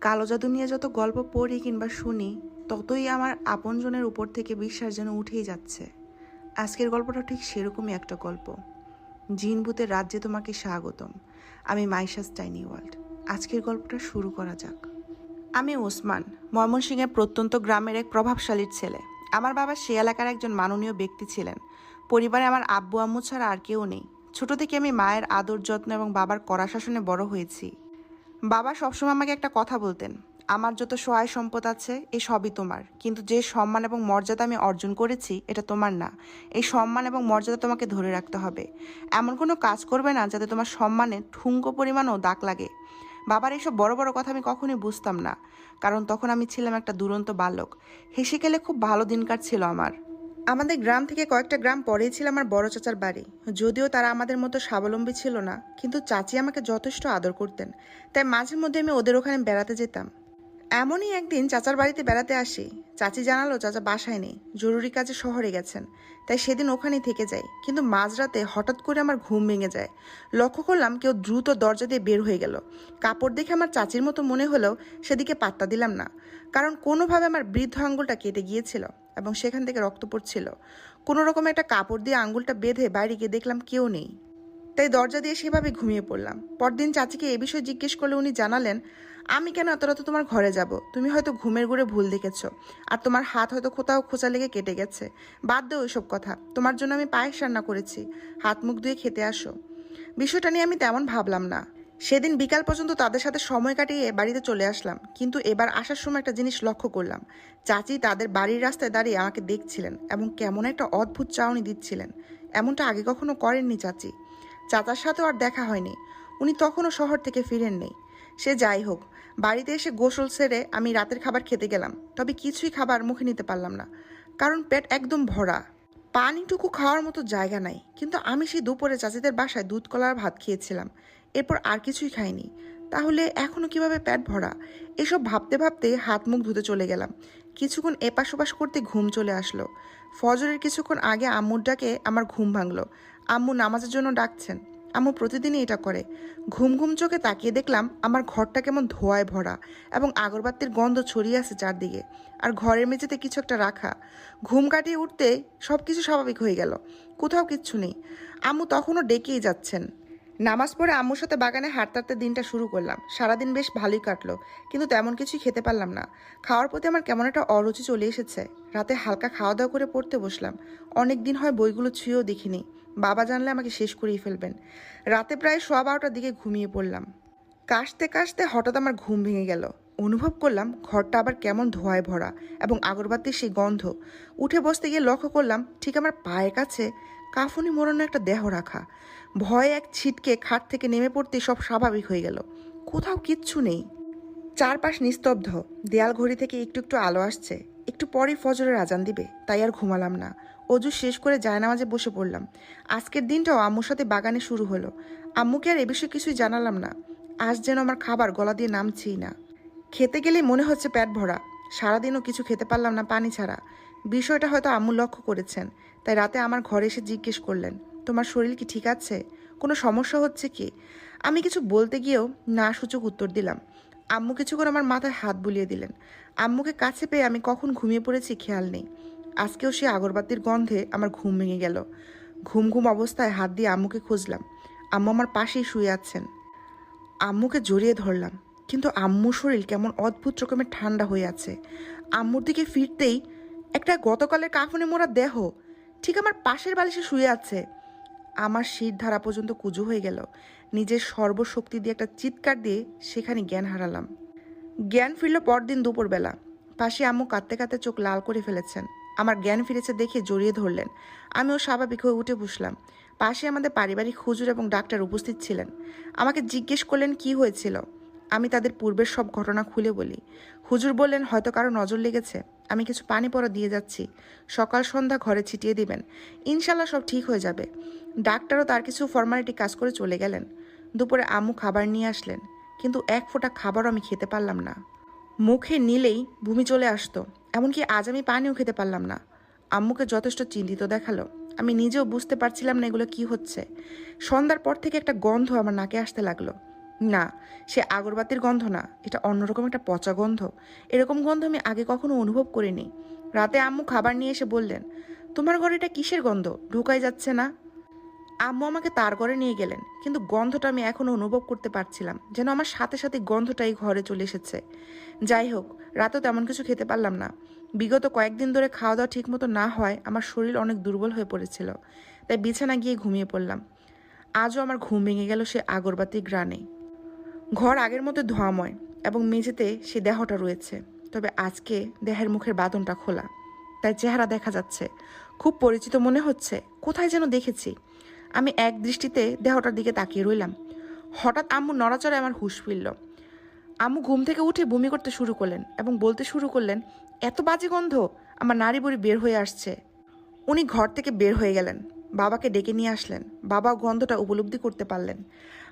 কালো জাদু নিয়ে যত গল্প পড়ি কিংবা শুনি, ততই আমার আপনজনের উপর থেকে বিশ্বাস যেন উঠেই যাচ্ছে। আজকের গল্পটা ঠিক সেরকমই একটা গল্প। জিন ভূতের রাজ্যে তোমাকে স্বাগতম। আমি মাইশাস টাইনি ওয়ার্ল্ড। আজকের গল্পটা শুরু করা যাক। আমি ওসমান, ময়মনসিংহের প্রত্যন্ত গ্রামের এক প্রভাবশালীর ছেলে। আমার বাবা সে এলাকার একজন মাননীয় ব্যক্তি ছিলেন। পরিবারে আমার আব্বু আম্মু ছাড়া আর কেউ নেই। ছোট থেকে আমি মায়ের আদর যত্ন এবং বাবার কড়া শাসনে বড় হয়েছি। বাবা সবসময় আমাকে একটা কথা বলতেন, আমার যত সহায় সম্পদ আছে এই সবই তোমার, কিন্তু যে সম্মান এবং মর্যাদা আমি অর্জন করেছি এটা তোমার না। এই সম্মান এবং মর্যাদা তোমাকে ধরে রাখতে হবে। এমন কোনো কাজ করবে না যাতে তোমার সম্মানে ঠুঙ্গো পরিমাণও দাগ লাগে। বাবার এইসব বড় বড় কথা আমি কখনোই বুঝতাম না, কারণ তখন আমি ছিলাম একটা দুরন্ত বালক। হেসে খেলে খুব ভালো দিন কাটছিল আমার। আমাদের গ্রাম থেকে কয়েকটা গ্রাম পরেই ছিল আমার বড় চাচার বাড়ি। যদিও তারা আমাদের মতো স্বাবলম্বী ছিল না, কিন্তু চাচি আমাকে যথেষ্ট আদর করতেন। তাই মাঝে মধ্যে আমি ওদের ওখানে বেড়াতে যেতাম। এমনই একদিন চাচার বাড়িতে বেড়াতে আসি। চাচি জানালো চাচা বাসায় নেই, জরুরি কাজে শহরে গেছেন। তাই সেদিন ওখানেই থেকে যাই। কিন্তু মাঝরাতে হঠাৎ করে আমার ঘুম ভেঙে যায়। লক্ষ্য করলাম কেউ দ্রুত দরজা দিয়ে বের হয়ে গেল। কাপড় দেখে আমার চাচির মতো মনে হলেও সেদিকে পাত্তা দিলাম না, কারণ কোনোভাবে আমার বৃদ্ধ আঙ্গুলটা কেটে গিয়েছিল এবং সেখান থেকে রক্ত পড়ছিল। কোনো রকম একটা কাপড় দিয়ে আঙ্গুলটা বেঁধে বাইরে গিয়ে দেখলাম কেউ নেই। তাই দরজা দিয়ে সেভাবে ঘুমিয়ে পড়লাম। পরদিন চাচিকে এ বিষয়ে জিজ্ঞেস করলে উনি জানালেন, আমি কেন এত রাতে তোমার ঘরে যাব? তুমি হয়তো ঘুমের ঘুরে ভুল দেখেছ, আর তোমার হাত হয়তো কোথাও খোঁচা লেগে কেটে গেছে। বাদ দেও ওইসব কথা। তোমার জন্য আমি পায়েস রান্না করেছি, হাত মুখ ধুয়ে খেতে আসো। বিষয়টা নিয়ে আমি তেমন ভাবলাম না। সেদিন বিকাল পর্যন্ত তাদের সাথে সময় কাটিয়ে বাড়িতে চলে আসলাম। কিন্তু এবার আসার সময় একটা জিনিস লক্ষ্য করলাম। চাচি তাদের বাড়ির রাস্তায় দাঁড়িয়ে আমাকে দেখছিলেন এবং কেমন একটা অদ্ভুত চাউনি দিচ্ছিলেন। এমনটা আগে কখনো করেননি চাচি। চাচার সাথেও আর দেখা হয়নি। উনি তখনও শহর থেকে ফিরেননি। সে যাই হোক, বাড়িতে এসে গোসল সেরে আমি রাতের খাবার খেতে গেলাম। তবে কিছুই খাবার মুখে নিতে পারলাম না, কারণ পেট একদম ভরা। পানিটুকু খাওয়ার মতো জায়গা নাই। কিন্তু আমি সেই দুপুরে চাচিদের বাসায় দুধ কলার ভাত খেয়েছিলাম। এরপর আর কিছুই খাইনি। তাহলে এখনো কিভাবে পেট ভরা? এসব ভাবতে ভাবতে হাত মুখ ধুতে চলে গেলাম। কিছুক্ষণ এপাশ ওপাশ করতে ঘুম চলে আসলো। ফজরের কিছুক্ষণ আগে আম্মুর ডাকে আমার ঘুম ভাঙলো। আম্মু নামাজের জন্য ডাকছেন। আম্মু প্রতিদিনই এটা করে। ঘুম ঘুম চোখে তাকিয়ে দেখলাম আমার ঘরটা কেমন ধোঁয়ায় ভরা এবং আগরবাতির গন্ধ ছড়িয়ে আছে চারদিকে। আর ঘরের মেঝেতে কিছু একটা রাখা। ঘুম কাটিয়ে উঠতে সব কিছু স্বাভাবিক হয়ে গেল। কোথাও কিচ্ছু নেই। আম্মু তখনও ডেকেই যাচ্ছেন। নামাজ পড়ে আম্মুর সাথে বাগানে হাঁটতে হাঁটতে দিনটা শুরু করলাম। সারাদিন বেশ ভালোই কাটলো, কিন্তু তেমন কিছুই খেতে পারলাম না। খাওয়ার প্রতি আমার কেমন একটা অরুচি চলে এসেছে। রাতে হালকা খাওয়া দাওয়া করে পড়তে বসলাম। অনেক দিন হয় বইগুলো ছুঁয়েও দেখিনি। বাবা জানলে আমাকে শেষ করেই ফেলবেন। রাতে প্রায় 12:15টার দিকে ঘুমিয়ে পড়লাম। কাশতে কাশতে হঠাৎ আমার ঘুম ভেঙে গেল। অনুভব করলাম ঘরটা আবার কেমন ধোঁয়ায় ভরা এবং আগরবাতির সেই গন্ধ। উঠে বসতে গিয়ে লক্ষ্য করলাম ঠিক আমার পায়ের কাছে কাফনি মোড়ানো একটা দেহ রাখা। ভয়ে এক ছিটকে খাট থেকে নেমে পড়তেই সব স্বাভাবিক হয়ে গেল। কোথাও কিচ্ছু নেই। চারপাশ নিস্তব্ধ। দেয়াল ঘড়ি থেকে একটু একটু আলো আসছে। একটু পরই ফজরের আজান দিবে, তাই আর ঘুমালাম না। অজু শেষ করে জায়নামাজে বসে পড়লাম। আজকের দিনটাও আম্মুর সাথে বাগানে শুরু হলো। আম্মুকে আর এ বিষয়ে কিছুই জানালাম না। আজ যেন আমার খাবার গলা দিয়ে নামছেই না। খেতে গেলেই মনে হচ্ছে পেট ভরা। সারাদিনও কিছু খেতে পারলাম না পানি ছাড়া। বিষয়টা হয়তো আম্মু লক্ষ্য করেছেন, তাই রাতে আমার ঘরে এসে জিজ্ঞেস করলেন, তোমার শরীর কি ঠিক আছে? কোনো সমস্যা হচ্ছে কি? আমি কিছু বলতে গিয়েও না সূচক উত্তর দিলাম। আম্মু কিছুক্ষণ আমার মাথায় হাত বুলিয়ে দিলেন। আম্মুকে কাছে পেয়ে আমি কখন ঘুমিয়ে পড়েছি খেয়াল নেই। আজকেও সে আগরবাতির গন্ধে আমার ঘুম ভেঙে গেল। ঘুম ঘুম অবস্থায় হাত দিয়ে আম্মুকে খুঁজলাম। আম্মু আমার পাশেই শুয়ে আছেন। আম্মুকে জড়িয়ে ধরলাম, কিন্তু আম্মুর শরীর কেমন অদ্ভুত রকমের ঠান্ডা হয়ে আছে। আম্মুর দিকে ফিরতেই একটা গতকালের কাফনে মোড়া দেহ ঠিক আমার পাশের বালিশে শুয়ে আছে। আমার শির ধারা পর্যন্ত কুজো হয়ে গেল। নিজের সর্বশক্তি দিয়ে একটা চিৎকার দিয়ে সেখানে জ্ঞান হারালাম। জ্ঞান ফিরল পরদিন দুপুরবেলা। পাশে আম্মু কাঁদতে কাঁদতে চোখ লাল করে ফেলেছেন। আমার জ্ঞান ফিরেছে দেখে জড়িয়ে ধরলেন। আমিও স্বাভাবিক হয়ে উঠে বসলাম। পাশে আমাদের পারিবারিক হুজুর এবং ডাক্তার উপস্থিত ছিলেন। আমাকে জিজ্ঞেস করলেন কি হয়েছিল। আমি তাদের পূর্বের সব ঘটনা খুলে বলি। হুজুর বললেন হয়তো কারো নজর লেগেছে। আমি কিছু পানি পড়া দিয়ে যাচ্ছি, সকাল সন্ধ্যা ঘরে ছিটিয়ে দিবেন, ইনশাল্লাহ সব ঠিক হয়ে যাবে। ডাক্তারও তার কিছু ফর্মালিটি কাজ করে চলে গেলেন। দুপুরে আম্মু খাবার নিয়ে আসলেন, কিন্তু এক ফোঁটা খাবারও আমি খেতে পারলাম না। মুখে নিলেই বমি চলে আসতো। এমনকি আজ আমি পানিও খেতে পারলাম না। আম্মুকে যথেষ্ট চিন্তিত দেখালো। আমি নিজেও বুঝতে পারছিলাম না এগুলো কি হচ্ছে। সন্ধ্যার পর থেকে একটা গন্ধ আমার নাকে আসতে লাগলো। না, সে আগরবাতির গন্ধ না, এটা অন্যরকম একটা পচা গন্ধ। এরকম গন্ধ আমি আগে কখনো অনুভব করিনি। রাতে আম্মু খাবার নিয়ে এসে বললেন, তোমার ঘরে এটা কিসের গন্ধ, ঢোকাই যাচ্ছে না। আম্মু আমাকে তার ঘরে নিয়ে গেলেন, কিন্তু গন্ধটা আমি এখনো অনুভব করতে পারছিলাম, যেন আমার সাথে সাথে গন্ধটাই ঘরে চলে এসেছে। যাই হোক, রাতেও তেমন কিছু খেতে পারলাম না। বিগত কয়েকদিন ধরে খাওয়া দাওয়া ঠিক মতো না হয় আমার শরীর অনেক দুর্বল হয়ে পড়েছিল, তাই বিছানা গিয়ে ঘুমিয়ে পড়লাম। আজও আমার ঘুম ভেঙে গেল সে আগরবাতির গ্রানে। ঘর আগের মতো ধোঁয়াময় এবং মেঝেতে সে দেহটা রয়েছে, তবে আজকে দেহের মুখের বাঁধনটা খোলা, তাই চেহারা দেখা যাচ্ছে। খুব পরিচিত মনে হচ্ছে, কোথায় যেন দেখেছি। আমি এক দৃষ্টিতে দেহটার দিকে তাকিয়ে রইলাম। হঠাৎ আম্মু নড়াচড়ায় আমার হুঁশ ফিরল। আম্মু ঘুম থেকে উঠে বমি করতে শুরু করলেন এবং বলতে শুরু করলেন, এত বাজে গন্ধ, আমার নাড়ি বুড়ি বের হয়ে আসছে। উনি ঘর থেকে বের হয়ে গেলেন, বাবাকে ডেকে নিয়ে আসলেন। বাবা গন্ধটা উপলব্ধি করতে পারলেন।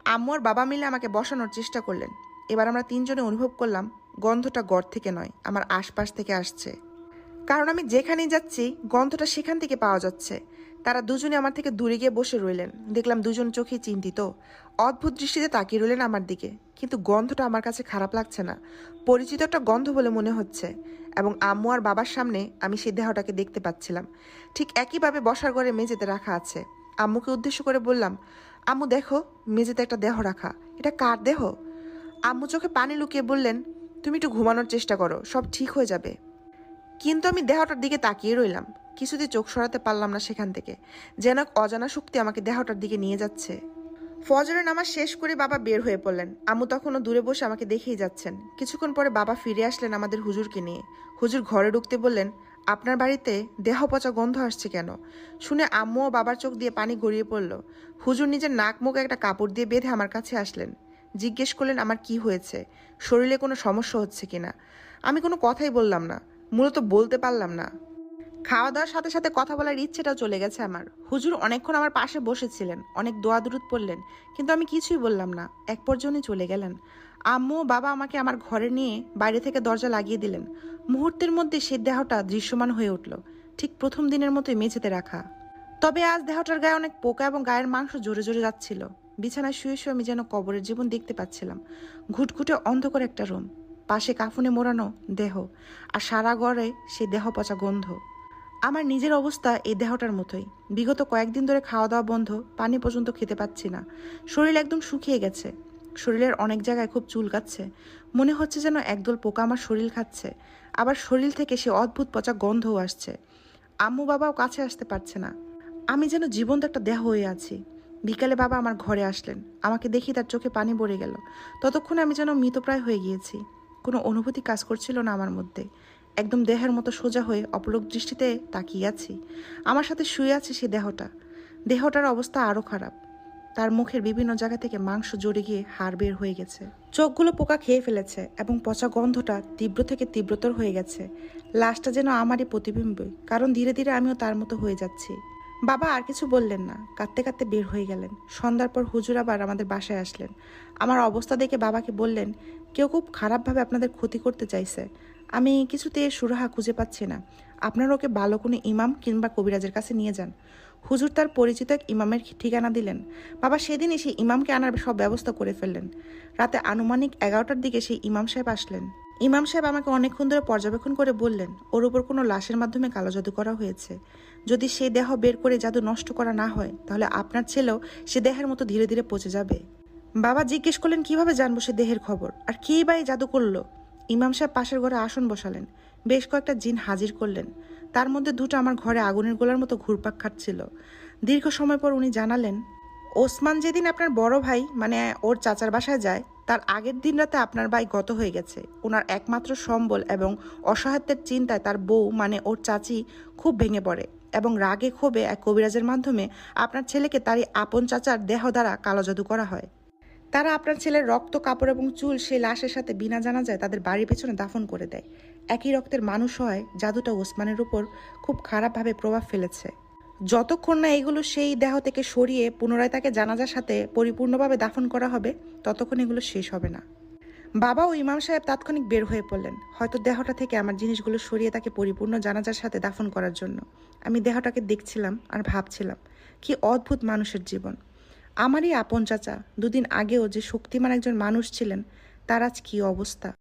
আম্মু আর বাবা মিলে আমাকে বসানোর চেষ্টা করলেন। এবার আমরা তিনজনে অনুভব করলাম গন্ধটা ঘর থেকে নয়, আমার আশপাশ থেকে আসছে। কারণ আমি যেখানেই যাচ্ছি গন্ধটা সেখান থেকে পাওয়া যাচ্ছে। তারা দুজনে আমার থেকে দূরে গিয়ে বসে রইলেন। দেখলাম দুজন চোখে চিন্তিত, অদ্ভুত দৃষ্টিতে তাকিয়ে রইলেন আমার দিকে। কিন্তু গন্ধটা আমার কাছে খারাপ লাগছে না, পরিচিত একটা গন্ধ বলে মনে হচ্ছে। এবং আম্মু আর বাবার সামনে আমি সেই দেহটাকে দেখতে পাচ্ছিলাম, ঠিক একইভাবে বসার ঘরে মেঝেতে রাখা আছে। আম্মুকে উদ্দেশ্য করে বললাম, আম্মু দেখো, মেঝেতে একটা দেহ রাখা, এটা কার দেহ? আম্মু চোখে পানি লুকিয়ে বললেন, তুমি একটু ঘুমানোর চেষ্টা করো, সব ঠিক হয়ে যাবে। কিন্তু আমি দেহটার দিকে তাকিয়ে রইলাম, কিছুতে চোখ সরাতে পারলাম না সেখান থেকে। যেন এক অজানা শক্তি আমাকে দেহটার দিকে নিয়ে যাচ্ছে। ফজরের নামাজ শেষ করে বাবা বের হয়ে পড়লেন। আম্মু তখনও দূরে বসে আমাকে দেখেই যাচ্ছেন। কিছুক্ষণ পরে বাবা ফিরে আসলেন আমাদের হুজুরকে নিয়ে। হুজুর ঘরে ঢুকতে বললেন, আপনার বাড়িতে দেহ পচা গন্ধ আসছে কেন? শুনে আম্মু ও বাবার চোখ দিয়ে পানি গড়িয়ে পড়ল। হুজুর নিজের নাক মুখ একটা কাপড় দিয়ে বেঁধে আমার কাছে আসলেন। জিজ্ঞেস করলেন আমার কি হয়েছে, শরীরে কোনো সমস্যা হচ্ছে কিনা। আমি কোনো কথাই বললাম না, মূলত বলতে পারলাম না। খাওয়া দাওয়ার সাথে সাথে কথা বলার ইচ্ছেটাও চলে গেছে আমার। হুজুর অনেকক্ষণ আমার পাশে বসেছিলেন, অনেক দোয়া দুরুদ পড়লেন, কিন্তু আমি কিছুই বললাম না। এক পর্যায়ে উনি চলে গেলেন। আম্মু ও বাবা আমাকে আমার ঘরে নিয়ে বাইরে থেকে দরজা লাগিয়ে দিলেন। মুহূর্তের মধ্যে সে দেহটা দৃশ্যমান হয়ে উঠল, ঠিক প্রথম দিনের মতোই মেঝেতে রাখা। তবে আজ দেহটার গায়ে অনেক পোকা এবং গায়ের মাংস জোরে জোরে যাচ্ছিল। বিছানায় শুয়ে শুয়ে আমি যেন কবরের জীবন দেখতে পাচ্ছিলাম। ঘুটঘুটে অন্ধকার একটা রুম, পাশে কাফনে মোড়ানো দেহ, আর সারা ঘরে সেই দেহ পচা গন্ধ। আমার নিজের অবস্থা এই দেহটার মতোই। বিগত কয়েকদিন ধরে খাওয়া দাওয়া বন্ধ, পানি পর্যন্ত খেতে পাচ্ছি না। শরীর একদম শুকিয়ে গেছে, শরীরের অনেক জায়গায় খুব চুলকাচ্ছে। মনে হচ্ছে যেন একদল পোকা আমার শরীর খাচ্ছে। আবার শরীর থেকে সে অদ্ভুত পচা গন্ধও আসছে। আম্মু বাবাও কাছে আসতে পারছে না। আমি যেন জীবন্ত একটা দেহ হয়ে আছি। বিকালে বাবা আমার ঘরে আসলেন, আমাকে দেখি তার চোখে পানি ভরে গেল। ততক্ষণে আমি যেন মৃতপ্রায় হয়ে গিয়েছি। কোনো অনুভূতি কাজ করছিল না আমার মধ্যে। একদম দেহের মতো সোজা হয়ে অপলক দৃষ্টিতে তাকিয়ে আছি। আমার সাথে শুয়ে আছে সে দেহটা। দেহটার অবস্থা আরও খারাপ। তার মুখের বিভিন্ন জায়গা থেকে মাংস জড়ে গিয়ে হাড় বের হয়ে গেছে। চোখগুলো পোকা খেয়ে ফেলেছে এবং পচা গন্ধটা তীব্র থেকে তীব্রতর হয়ে গেছে। লাশটা যেন আমারই প্রতিবিম্ব, কারণ ধীরে ধীরে আমিও তার মতো হয়ে যাচ্ছি। বাবা আর কিছু বললেন না, কাঁদতে কাঁদতে বের হয়ে গেলেন। সন্ধ্যার পর হুজুর আবার আমাদের বাসায় আসলেন। আমার অবস্থা দেখে বাবাকে বললেন, কেউ খুব খারাপভাবে আপনাদের ক্ষতি করতে চাইছে। আমি কিছুতে সুরাহা খুঁজে পাচ্ছি না। আপনারা ওকে ভালো কোনো ইমাম কিংবা কবিরাজের কাছে নিয়ে যান। হুজুর তার পরিচিত এক ইমামের ঠিকানা দিলেন। বাবা সেদিনই সেই ইমামকে আনার সব ব্যবস্থা করে ফেললেন। রাতে আনুমানিক 11টার দিকে সেই ইমাম সাহেব আসলেন। ইমাম সাহেব আমাকে অনেকক্ষণ ধরে পর্যবেক্ষণ করে বললেন, ওর উপর কোনো লাশের মাধ্যমে কালো জাদু করা হয়েছে। যদি সেই দেহ বের করে জাদু নষ্ট করা না হয়, তাহলে আপনার ছেলেও সে দেহের মতো ধীরে ধীরে পচে যাবে। বাবা জিজ্ঞেস করলেন, কিভাবে জানবো সে দেহের খবর, আর কেই বা এই জাদু করলো? ইমাম সাহেব পাশের ঘরে আসন বসালেন, বেশ কয়েকটা জিন হাজির করলেন। তার মধ্যে দুটো আমার ঘরে আগুনের গোলার মতো ঘুরপাক খাচ্ছিল। দীর্ঘ সময় পর উনি জানালেন, ওসমান যেদিন আপনার বড় ভাই মানে ওর চাচার বাসায় যায়, তার আগের দিন রাতে আপনার ভাই গত হয়ে গেছে। ওনার একমাত্র সম্বল এবং অসহায়ত্বের চিন্তায় তার বউ মানে ওর চাচি খুব ভেঙে পড়ে এবং রাগে ক্ষোভে এক কবিরাজের মাধ্যমে আপনার ছেলেকে তারই আপন চাচার দেহ দ্বারা কালো জাদু করা হয়। তারা আপনার ছেলের রক্ত, কাপড় এবং চুল সেই লাশের সাথে বিনা জানাজায় তাদের বাড়ির পেছনে দাফন করে দেয়। একই রক্তের মানুষ হয় জাদুটা ওসমানের উপর খুব খারাপভাবে প্রভাব ফেলেছে। যতক্ষণ না এগুলো সেই দেহ থেকে সরিয়ে পুনরায় তাকে জানাজার সাথে পরিপূর্ণভাবে দাফন করা হবে, ততক্ষণ এগুলো শেষ হবে না। বাবা ও ইমাম সাহেব তাৎক্ষণিক বের হয়ে পড়লেন, হয়তো দেহটা থেকে আমার জিনিসগুলো সরিয়ে তাকে পরিপূর্ণ জানাজার সাথে দাফন করার জন্য। আমি দেহটাকে দেখছিলাম আর ভাবছিলাম, কি অদ্ভুত মানুষের জীবন। আমারই আপন চাচা দুদিন আগেও যে শক্তিমান একজন মানুষ ছিলেন, তার আজ কী অবস্থা।